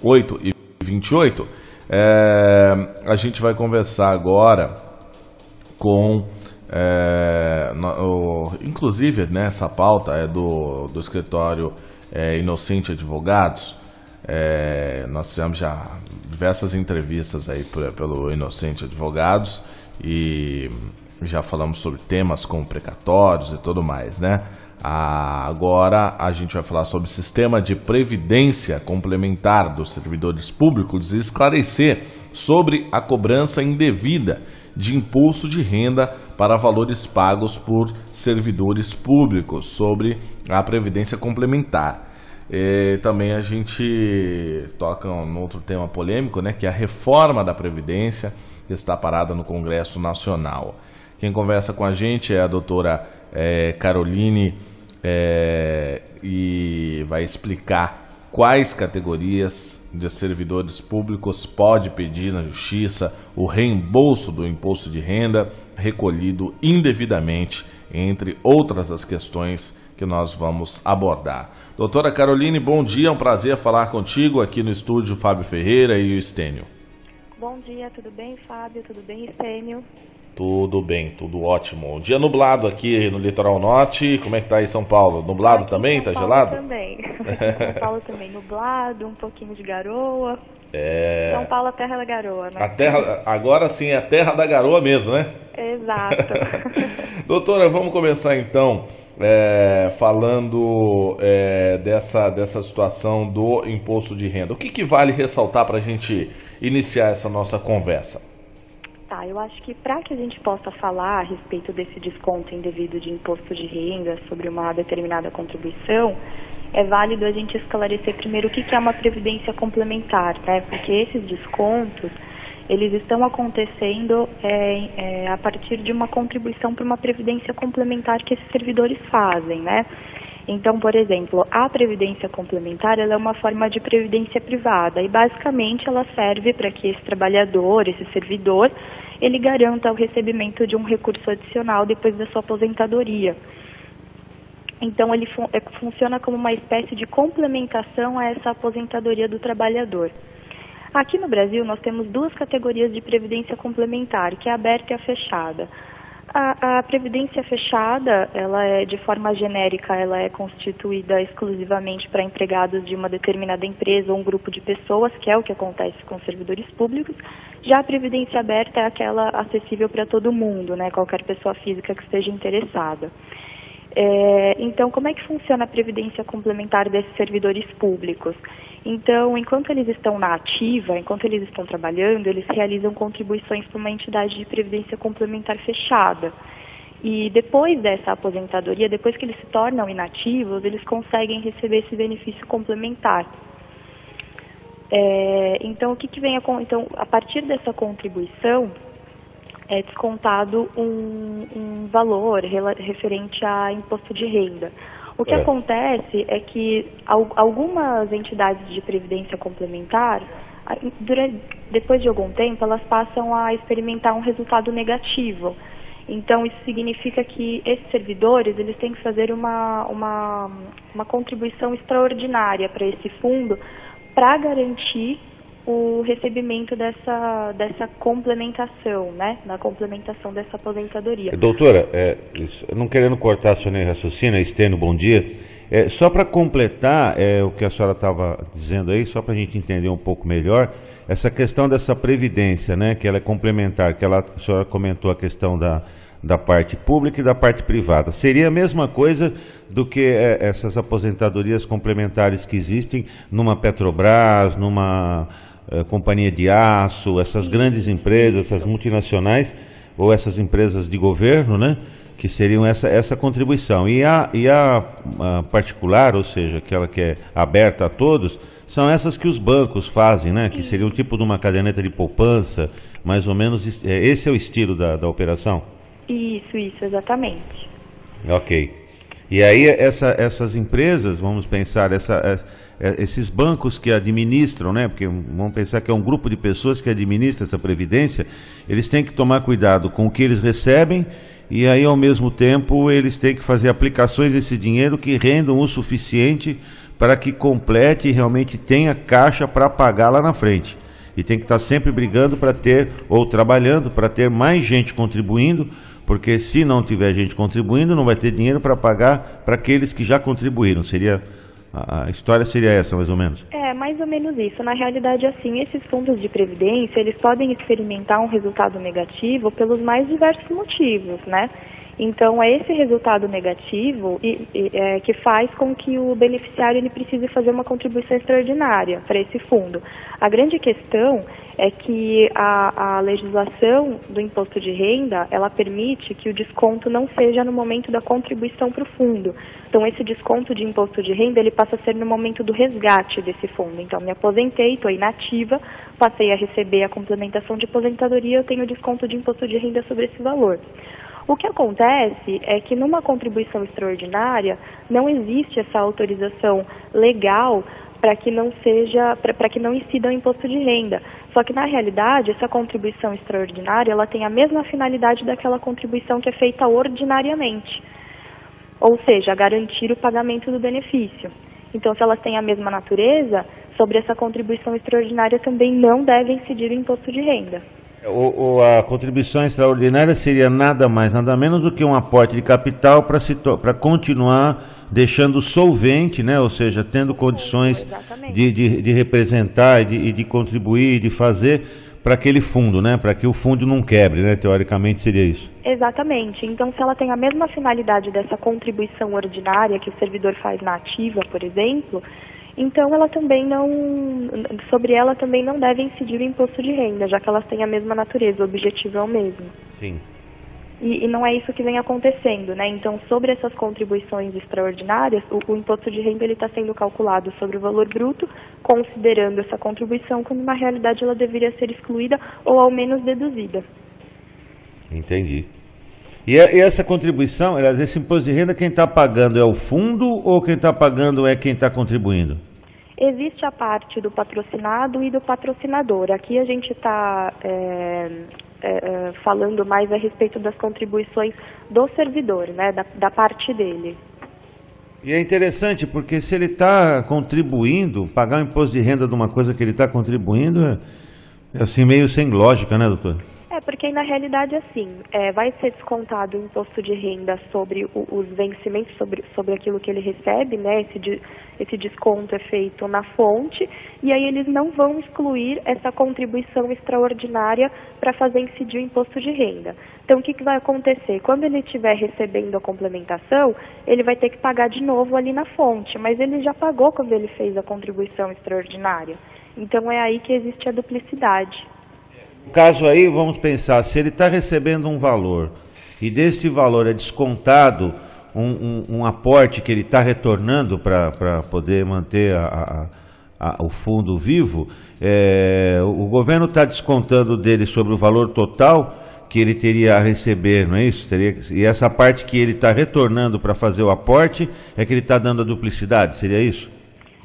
8h28. A gente vai conversar agora com, inclusive nessa pauta é do escritório Inocente Advogados. Nós fizemos já diversas entrevistas aí pelo Inocente Advogados e já falamos sobre temas como precatórios e tudo mais, né? Agora a gente vai falar sobre o sistema de previdência complementar dos servidores públicos e esclarecer sobre a cobrança indevida de imposto de renda para valores pagos por servidores públicos, sobre a previdência complementar. Também a gente toca num outro tema polêmico, né, que é a reforma da Previdência, que está parada no Congresso Nacional. Quem conversa com a gente é a doutora Caroline e vai explicar quais categorias de servidores públicos pode pedir na Justiça o reembolso do imposto de renda recolhido indevidamente, entre outras as questões que nós vamos abordar. Doutora Caroline, bom dia, é um prazer falar contigo aqui no estúdio Fábio Ferreira e o Estênio. Bom dia, tudo bem, Fábio? Tudo bem, Estênio? Tudo bem, tudo ótimo. Dia nublado aqui no litoral norte. Como é que tá aí em São Paulo? Nublado também? Tá gelado? Também. São Paulo também nublado, um pouquinho de garoa. São Paulo, a terra da garoa, né? Agora sim, é a terra da garoa mesmo, né? Exato. Doutora, vamos começar então falando dessa situação do imposto de renda. O que vale ressaltar para a gente iniciar essa nossa conversa? Tá, eu acho que para que a gente possa falar a respeito desse desconto indevido de imposto de renda sobre uma determinada contribuição, é válido a gente esclarecer primeiro o que é uma previdência complementar, né? Porque esses descontos, eles estão acontecendo a partir de uma contribuição para uma previdência complementar que esses servidores fazem, né? Então, por exemplo, a previdência complementar ela é uma forma de previdência privada e basicamente ela serve para que esse trabalhador, esse servidor, ele garanta o recebimento de um recurso adicional depois da sua aposentadoria. Então, ele funciona como uma espécie de complementação a essa aposentadoria do trabalhador. Aqui no Brasil, nós temos duas categorias de previdência complementar, que é a aberta e a fechada. A previdência fechada, ela é de forma genérica, ela é constituída exclusivamente para empregados de uma determinada empresa ou um grupo de pessoas, que é o que acontece com os servidores públicos. Já a previdência aberta é aquela acessível para todo mundo, né, qualquer pessoa física que esteja interessada. Então, como é que funciona a previdência complementar desses servidores públicos? Então, enquanto eles estão na ativa, enquanto eles estão trabalhando, eles realizam contribuições para uma entidade de previdência complementar fechada. E depois dessa aposentadoria, depois que eles se tornam inativos, eles conseguem receber esse benefício complementar. Então, o que vem então, a partir dessa contribuição, é descontado um valor referente a imposto de renda. O que acontece é que algumas entidades de previdência complementar, depois de algum tempo, elas passam a experimentar um resultado negativo. Então, isso significa que esses servidores eles têm que fazer uma contribuição extraordinária para esse fundo para garantir o recebimento dessa complementação, né, na complementação dessa aposentadoria. Doutora, não querendo cortar a sua raciocínio, Estênio, bom dia, só para completar o que a senhora estava dizendo aí, só para a gente entender um pouco melhor, essa questão dessa previdência, né, que ela é complementar, que a senhora comentou a questão da parte pública e da parte privada, seria a mesma coisa do que essas aposentadorias complementares que existem numa Petrobras, numa companhia de aço, essas grandes empresas, essas multinacionais ou essas empresas de governo, né, que seriam essa contribuição. E a particular, ou seja, aquela que é aberta a todos, são essas que os bancos fazem, né, que seria um tipo de uma caderneta de poupança, mais ou menos, esse é o estilo da operação? Isso, exatamente. Ok. E aí essas empresas, vamos pensar, esses bancos que administram, né, porque vamos pensar que é um grupo de pessoas que administra essa previdência, eles têm que tomar cuidado com o que eles recebem e aí ao mesmo tempo eles têm que fazer aplicações desse dinheiro que rendam o suficiente para que complete e realmente tenha caixa para pagar lá na frente. E tem que estar sempre brigando para ter, ou trabalhando para ter mais gente contribuindo, porque se não tiver gente contribuindo, não vai ter dinheiro para pagar para aqueles que já contribuíram. A história seria essa, mais ou menos? É, mais ou menos isso. Na realidade, assim, esses fundos de previdência, eles podem experimentar um resultado negativo pelos mais diversos motivos, né? Então, é esse resultado negativo que faz com que o beneficiário ele precise fazer uma contribuição extraordinária para esse fundo. A grande questão é que a legislação do imposto de renda, ela permite que o desconto não seja no momento da contribuição para o fundo. Então, esse desconto de imposto de renda, ele passa a ser no momento do resgate desse fundo. Então, me aposentei, estou inativa, passei a receber a complementação de aposentadoria, eu tenho desconto de imposto de renda sobre esse valor. O que acontece é que numa contribuição extraordinária não existe essa autorização legal para que não incida o imposto de renda. Só que na realidade essa contribuição extraordinária ela tem a mesma finalidade daquela contribuição que é feita ordinariamente, ou seja, garantir o pagamento do benefício. Então, se elas têm a mesma natureza, sobre essa contribuição extraordinária também não deve incidir o imposto de renda. A contribuição extraordinária seria nada mais, nada menos do que um aporte de capital para continuar deixando solvente, né? Ou seja, tendo condições de representar e de contribuir, de fazer para aquele fundo, né? Para que o fundo não quebre, né? Teoricamente seria isso. Exatamente. Então, se ela tem a mesma finalidade dessa contribuição ordinária que o servidor faz na ativa, por exemplo, então ela também sobre ela também não deve incidir o imposto de renda, já que elas têm a mesma natureza, o objetivo é o mesmo. Sim. E não é isso que vem acontecendo, né? Então, sobre essas contribuições extraordinárias, o imposto de renda está sendo calculado sobre o valor bruto, considerando essa contribuição, quando na realidade ela deveria ser excluída ou ao menos deduzida. Entendi. E essa contribuição, esse imposto de renda, quem está pagando é o fundo ou quem está pagando é quem está contribuindo? Existe a parte do patrocinado e do patrocinador. Aqui a gente está falando mais a respeito das contribuições do servidor, né, da parte dele. E é interessante porque se ele está contribuindo, pagar o imposto de renda de uma coisa que ele está contribuindo é assim meio sem lógica, né, doutor? Porque na realidade assim, vai ser descontado o imposto de renda sobre os vencimentos, sobre aquilo que ele recebe, né? Esse desconto é feito na fonte, e aí eles não vão excluir essa contribuição extraordinária para fazer incidir o imposto de renda. Então o que vai acontecer? Quando ele estiver recebendo a complementação, ele vai ter que pagar de novo ali na fonte, mas ele já pagou quando ele fez a contribuição extraordinária. Então é aí que existe a duplicidade. No caso aí, vamos pensar, se ele está recebendo um valor e deste valor é descontado um aporte que ele está retornando para poder manter o fundo vivo, o governo está descontando dele sobre o valor total que ele teria a receber, não é isso? E essa parte que ele está retornando para fazer o aporte é que ele está dando a duplicidade, seria isso?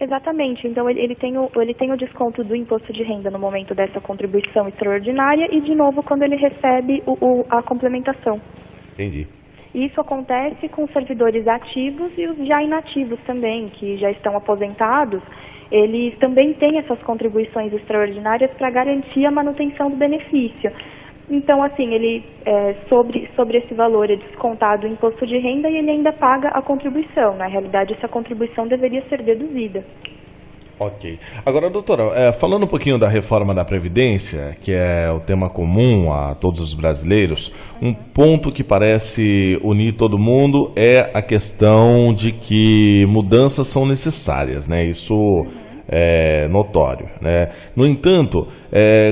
Exatamente, então ele tem o desconto do imposto de renda no momento dessa contribuição extraordinária e de novo quando ele recebe a complementação. Entendi. Isso acontece com os servidores ativos e os já inativos também, que já estão aposentados, eles também têm essas contribuições extraordinárias para garantir a manutenção do benefício. Então, assim, ele sobre esse valor é descontado o imposto de renda e ele ainda paga a contribuição. Na realidade, essa contribuição deveria ser deduzida. Ok. Agora, doutora, falando um pouquinho da reforma da Previdência, que é o tema comum a todos os brasileiros, um ponto que parece unir todo mundo é a questão de que mudanças são necessárias, né? Isso é notório, né? No entanto,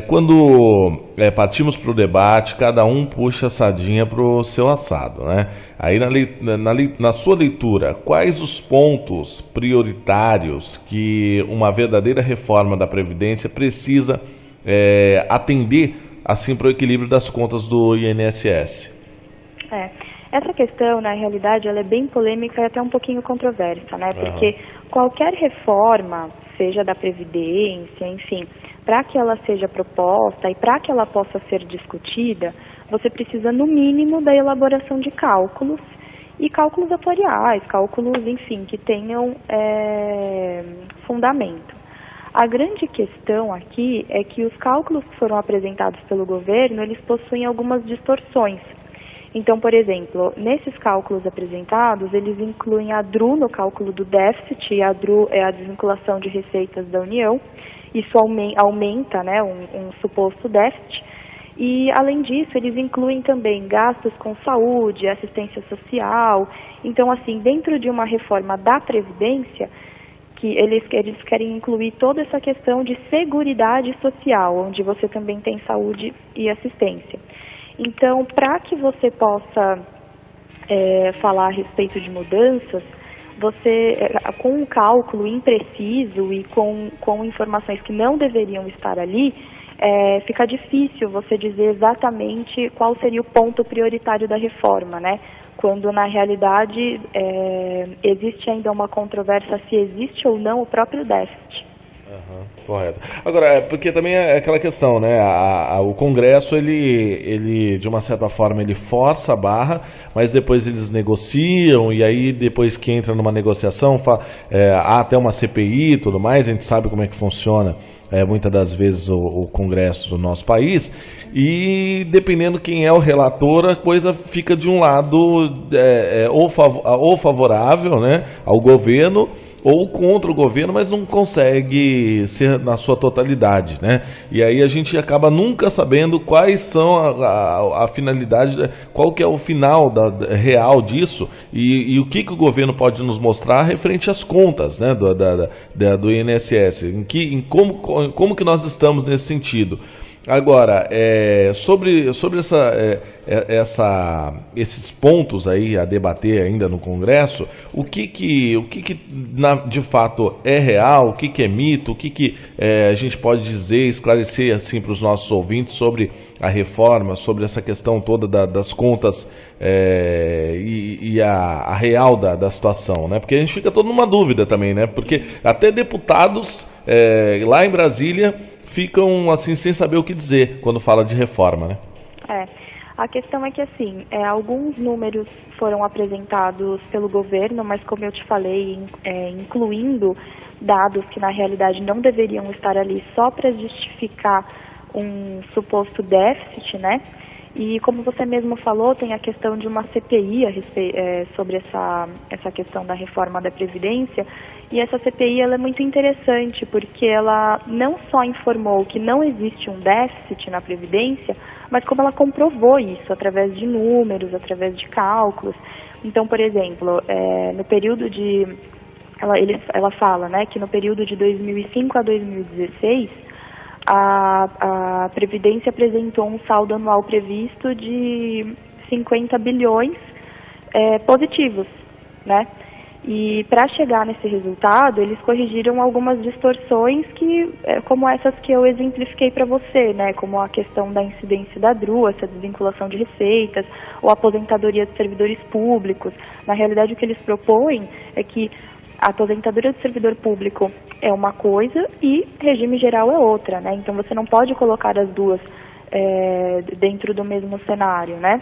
quando partimos para o debate, cada um puxa a sardinha para o seu assado, né? Aí na sua leitura, quais os pontos prioritários que uma verdadeira reforma da Previdência precisa atender assim para o equilíbrio das contas do INSS? Essa questão, na realidade, ela é bem polêmica e até um pouquinho controversa, né? Porque qualquer reforma, seja da Previdência, enfim, para que ela seja proposta e para que ela possa ser discutida, você precisa, no mínimo, da elaboração de cálculos e cálculos atuariais, cálculos, enfim, que tenham fundamento. A grande questão aqui é que os cálculos que foram apresentados pelo governo, eles possuem algumas distorções. Então, por exemplo, nesses cálculos apresentados, eles incluem a DRU no cálculo do déficit, e a DRU é a desvinculação de receitas da União. Isso aumenta, né, um suposto déficit. E, além disso, eles incluem também gastos com saúde, assistência social. Então, assim, dentro de uma reforma da Previdência, que eles querem incluir toda essa questão de seguridade social, onde você também tem saúde e assistência. Então, para que você possa falar a respeito de mudanças, você, com um cálculo impreciso e com informações que não deveriam estar ali, fica difícil você dizer exatamente qual seria o ponto prioritário da reforma, né? Quando, na realidade, existe ainda uma controvérsia se existe ou não o próprio déficit. Correto. Agora, porque também é aquela questão, né? O Congresso, ele, de uma certa forma, ele força a barra, mas depois eles negociam, e aí depois que entra numa negociação, há até uma CPI e tudo mais, a gente sabe como é que funciona muitas das vezes o Congresso do nosso país, e dependendo quem é o relator, a coisa fica de um lado ou favorável, né, ao governo, ou contra o governo, mas não consegue ser na sua totalidade, né? E aí a gente acaba nunca sabendo quais são a finalidade, qual que é o final real disso, e o que o governo pode nos mostrar referente às contas, né, do INSS, como que nós estamos nesse sentido. Agora, sobre esses pontos aí a debater ainda no Congresso, o que de fato é real, o que é mito, o que a gente pode dizer, esclarecer assim para os nossos ouvintes sobre a reforma, sobre essa questão toda das contas e a real da situação, né? Porque a gente fica todo numa dúvida também, né? Porque até deputados lá em Brasília ficam assim sem saber o que dizer quando fala de reforma, né? A questão é que, assim, alguns números foram apresentados pelo governo, mas, como eu te falei, incluindo dados que, na realidade, não deveriam estar ali só para justificar um suposto déficit, né? E, como você mesmo falou, tem a questão de uma CPI sobre essa questão da reforma da Previdência, e essa CPI ela é muito interessante, porque ela não só informou que não existe um déficit na Previdência, mas como ela comprovou isso através de números, através de cálculos. Então, por exemplo, no período de... Ela fala, né, que no período de 2005 a 2016, a Previdência apresentou um saldo anual previsto de 50 bilhões positivos, né? E para chegar nesse resultado, eles corrigiram algumas distorções como essas que eu exemplifiquei para você, né? Como a questão da incidência da DRU, essa desvinculação de receitas, ou a aposentadoria de servidores públicos. Na realidade, o que eles propõem é que a aposentadoria do servidor público é uma coisa e regime geral é outra, né? Então você não pode colocar as duas dentro do mesmo cenário, né?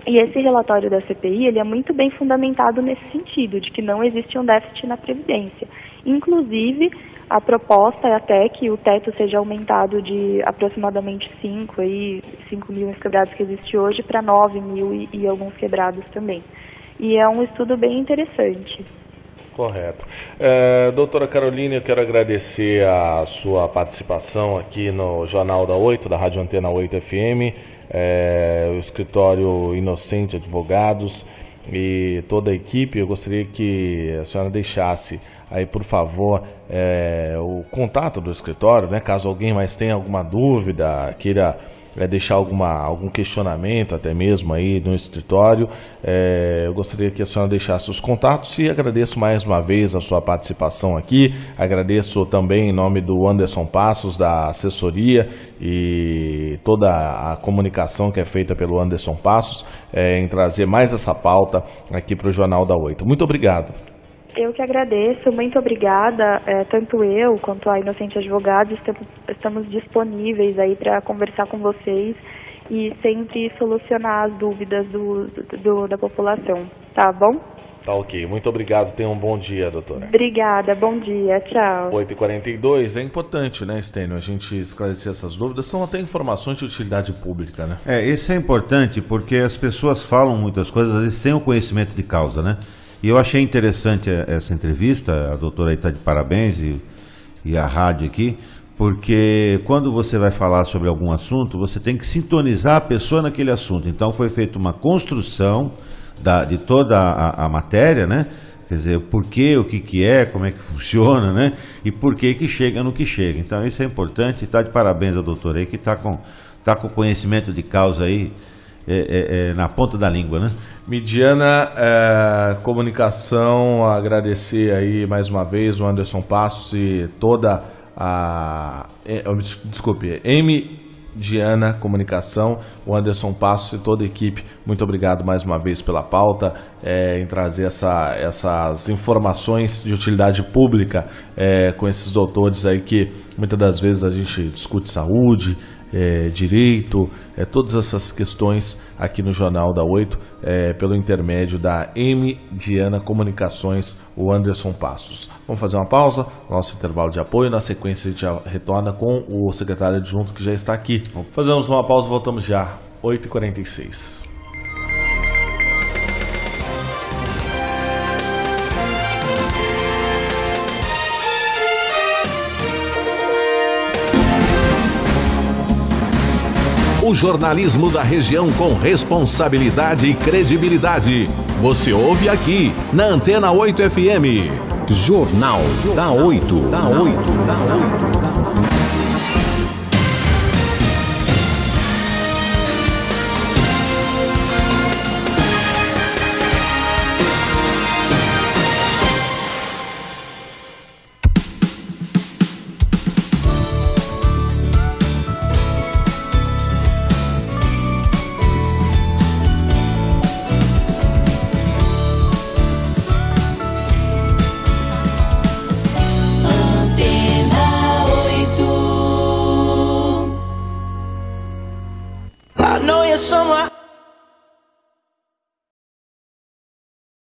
E esse relatório da CPI, ele é muito bem fundamentado nesse sentido, de que não existe um déficit na Previdência. Inclusive, a proposta é até que o teto seja aumentado de aproximadamente 5 mil quebrados que existe hoje para 9 mil e alguns quebrados também. E é um estudo bem interessante. Correto. Doutora Caroline, eu quero agradecer a sua participação aqui no Jornal da 8, da Rádio Antena 8 FM, o escritório Inocente Advogados e toda a equipe. Eu gostaria que a senhora deixasse aí, por favor, o contato do escritório, né? Caso alguém mais tenha alguma dúvida, queira deixar algum questionamento até mesmo aí no escritório, eu gostaria que a senhora deixasse os contatos e agradeço mais uma vez a sua participação aqui. Agradeço também em nome do Anderson Passos, da assessoria, e toda a comunicação que é feita pelo Anderson Passos em trazer mais essa pauta aqui para o Jornal da 8. Muito obrigado. Eu que agradeço, muito obrigada. Tanto eu quanto a Inocente Advogados estamos disponíveis aí para conversar com vocês e sempre solucionar as dúvidas da população, tá bom? Tá ok, muito obrigado, tenha um bom dia, doutora. Obrigada, bom dia, tchau. 8h42, é importante, né, Stênio, a gente esclarecer essas dúvidas, são até informações de utilidade pública, né? Isso é importante porque as pessoas falam muitas coisas, às vezes sem o conhecimento de causa, né? E eu achei interessante essa entrevista, a doutora aí está de parabéns e a rádio aqui, porque quando você vai falar sobre algum assunto, você tem que sintonizar a pessoa naquele assunto. Então foi feita uma construção de toda a matéria, né? Quer dizer, o porquê, o que é, como é que funciona, né? E por que chega no que chega. Então isso é importante, e está de parabéns a doutora aí, que está com conhecimento de causa aí, na ponta da língua, né? Midiana Comunicação, agradecer aí mais uma vez o Anderson Passos e toda Diana Comunicação, o Anderson Passos e toda a equipe. Muito obrigado mais uma vez pela pauta, em trazer essas informações de utilidade pública com esses doutores aí que muitas das vezes a gente discute saúde, direito, todas essas questões aqui no Jornal da 8, pelo intermédio da Diana Comunicações, o Anderson Passos. Vamos fazer uma pausa, nosso intervalo de apoio, na sequência a gente já retorna com o secretário adjunto que já está aqui. Fazemos uma pausa e voltamos já, 8h46. O jornalismo da região com responsabilidade e credibilidade. Você ouve aqui, na Antena 8 FM. Jornal da 8. Somewhere